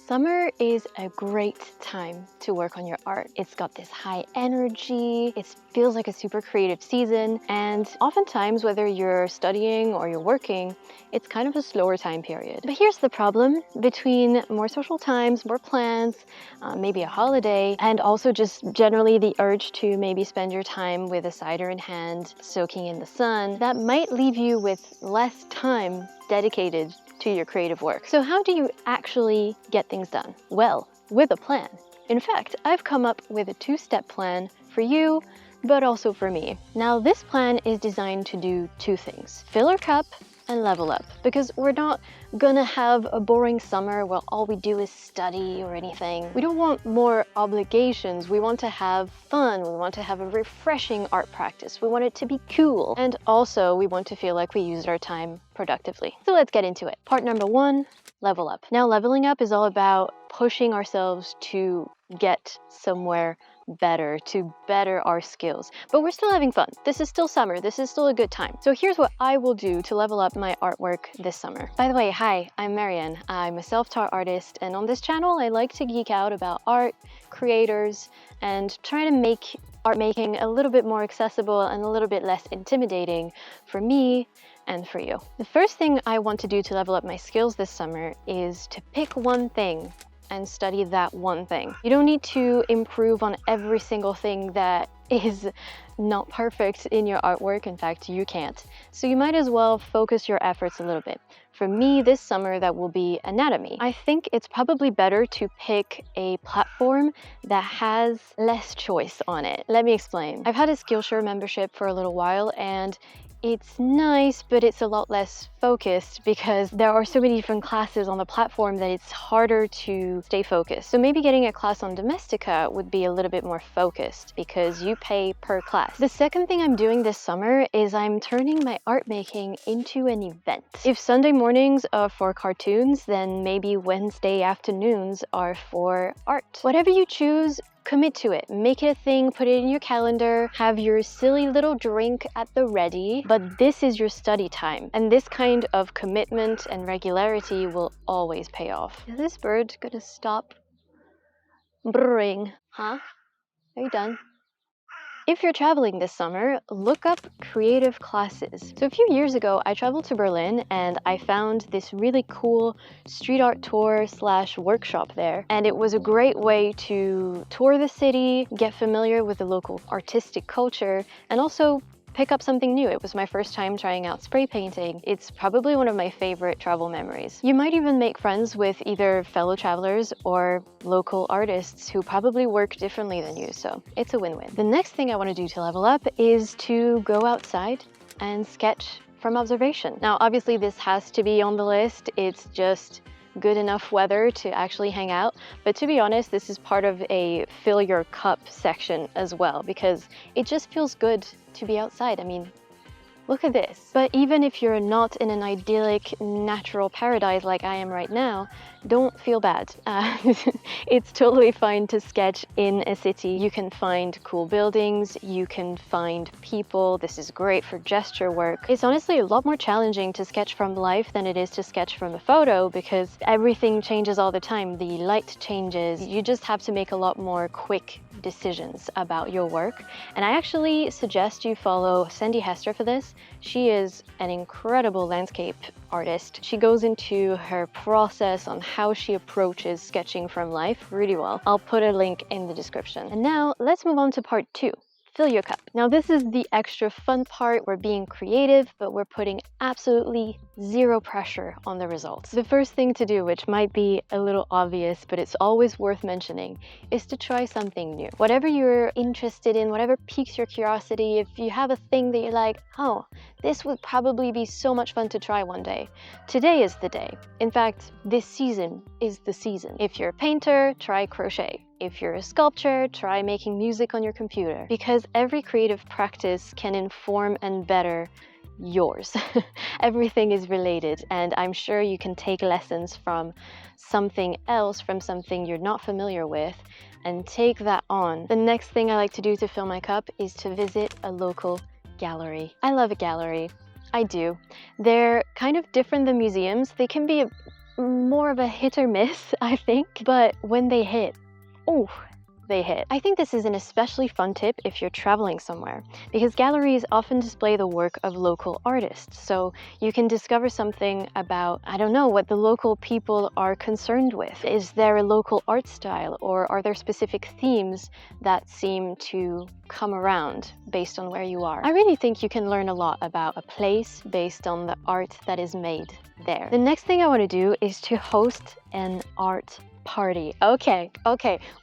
Summer is a great time to work on your art. It's got this high energy, it feels like a super creative season, and oftentimes, whether you're studying or you're working, it's kind of a slower time period. But here's the problem: between more social times, more plans, maybe a holiday, and also just generally the urge to maybe spend your time with a cider in hand, soaking in the sun, that might leave you with less time dedicated to your creative work. So how do you actually get things done? Well, with a plan. In fact, I've come up with a two-step plan for you, but also for me. Now, this plan is designed to do two things: fill our cup and level up, because we're not gonna have a boring summer where all we do is study or anything. We don't want more obligations. We want to have fun. We want to have a refreshing art practice. We want it to be cool. And also we want to feel like we used our time productively. So let's get into it. Part number one, level up. Now, leveling up is all about pushing ourselves to get somewhere better, to better our skills. But we're still having fun. This is still summer. This is still a good time. So here's what I will do to level up my artwork this summer. By the way, hi, I'm Marianne. I'm a self-taught artist, and on this channel, I like to geek out about art, creators, and try to make art making a little bit more accessible and a little bit less intimidating for me and for you. The first thing I want to do to level up my skills this summer is to pick one thing and study that one thing. You don't need to improve on every single thing that is not perfect in your artwork. In fact, you can't. So you might as well focus your efforts a little bit. For me, this summer, that will be anatomy. I think it's probably better to pick a platform that has less choice on it. Let me explain. I've had a Skillshare membership for a little while, and it's nice, but it's a lot less focused because there are so many different classes on the platform that it's harder to stay focused. So maybe getting a class on Domestika would be a little bit more focused because you pay per class. The second thing I'm doing this summer is I'm turning my art making into an event. If Sunday mornings are for cartoons, then maybe Wednesday afternoons are for art. Whatever you choose, commit to it. Make it a thing, put it in your calendar, have your silly little drink at the ready, but this is your study time. And this kind of commitment and regularity will always pay off. Is this bird gonna stop brrring? Huh? Are you done? If you're traveling this summer, look up creative classes. So a few years ago, I traveled to Berlin and I found this really cool street art tour / workshop there. And it was a great way to tour the city, get familiar with the local artistic culture, and also pick up something new. It was my first time trying out spray painting. It's probably one of my favorite travel memories. You might even make friends with either fellow travelers or local artists who probably work differently than you, so it's a win-win. The next thing I want to do to level up is to go outside and sketch from observation. Now, obviously this has to be on the list. It's just good enough weather to actually hang out, but to be honest, this is part of a fill your cup section as well, because it just feels good to be outside. I mean, look at this. But even if you're not in an idyllic natural paradise like I am right now, don't feel bad. It's totally fine to sketch in a city. You can find cool buildings, you can find people. This is great for gesture work. It's honestly a lot more challenging to sketch from life than it is to sketch from a photo, because everything changes all the time. The light changes. You just have to make a lot more quick decisions about your work. And I actually suggest you follow Sandy Hester for this. She is an incredible landscape artist. She goes into her process on how she approaches sketching from life really well. I'll put a link in the description. And now let's move on to part two. Fill your cup. Now this is the extra fun part. We're being creative, but we're putting absolutely zero pressure on the results. The first thing to do, which might be a little obvious, but it's always worth mentioning, is to try something new. Whatever you're interested in, whatever piques your curiosity, if you have a thing that you're like, oh, this would probably be so much fun to try one day, today is the day. In fact, this season is the season. If you're a painter, try crochet. If you're a sculptor, try making music on your computer, because every creative practice can inform and better yours. Everything is related, and I'm sure you can take lessons from something else, from something you're not familiar with, and take that on. The next thing I like to do to fill my cup is to visit a local gallery. I love a gallery. I do. They're kind of different than museums. They can be more of a hit or miss, I think. But when they hit, oh, they hit. I think this is an especially fun tip if you're traveling somewhere, because galleries often display the work of local artists. So you can discover something about, I don't know, what the local people are concerned with. Is there a local art style, or are there specific themes that seem to come around based on where you are? I really think you can learn a lot about a place based on the art that is made there. The next thing I want to do is to host an art party. Okay,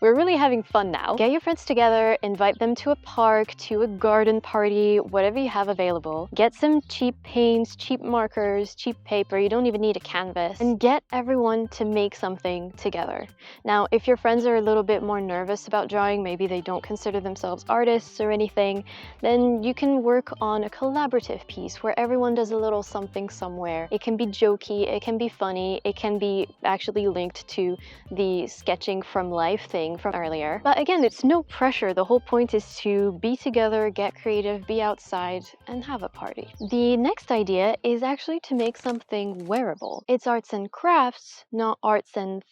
we're really having fun now. Get your friends together, invite them to a park, to a garden party, whatever you have available. Get some cheap paints, cheap markers, cheap paper, you don't even need a canvas, and get everyone to make something together. Now, if your friends are a little bit more nervous about drawing, maybe they don't consider themselves artists or anything, then you can work on a collaborative piece where everyone does a little something somewhere. It can be jokey, it can be funny, it can be actually linked to the sketching from life thing from earlier. But again, it's no pressure. The whole point is to be together, get creative, be outside, and have a party. The next idea is actually to make something wearable. It's arts and crafts, not arts and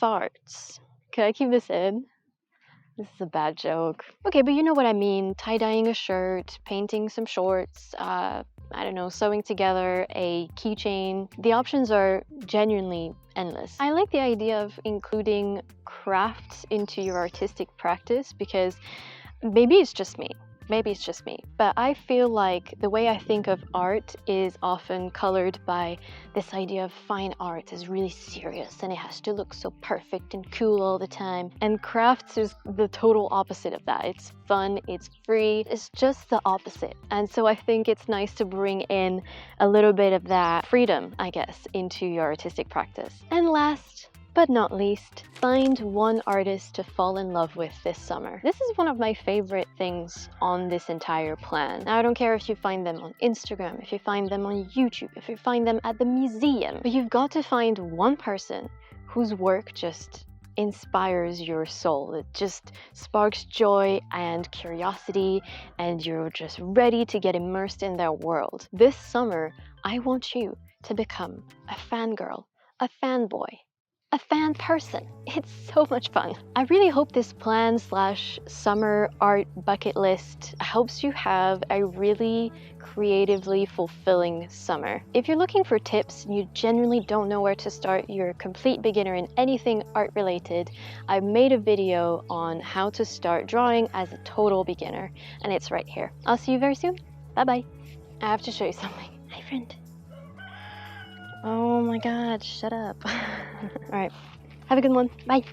farts. Can I keep this in? This is a bad joke. Okay, but you know what I mean. Tie-dyeing a shirt, painting some shorts, I don't know, sewing together a keychain. The options are genuinely endless. I like the idea of including crafts into your artistic practice because maybe it's just me. But I feel like the way I think of art is often colored by this idea of fine art is really serious and it has to look so perfect and cool all the time. And crafts is the total opposite of that. It's fun, it's free, it's just the opposite. And so I think it's nice to bring in a little bit of that freedom, I guess, into your artistic practice. And last but not least, find one artist to fall in love with this summer. This is one of my favorite things on this entire plan. Now, I don't care if you find them on Instagram, if you find them on YouTube, if you find them at the museum, but you've got to find one person whose work just inspires your soul. It just sparks joy and curiosity, and you're just ready to get immersed in their world. This summer, I want you to become a fangirl, a fanboy, a fan person. It's so much fun. I really hope this plan/summer art bucket list helps you have a really creatively fulfilling summer. If you're looking for tips and you genuinely don't know where to start, you're a complete beginner in anything art related, I've made a video on how to start drawing as a total beginner, and it's right here. I'll see you very soon. Bye bye. I have to show you something. Hi, friend. Oh my god, shut up. All right, have a good one. Bye.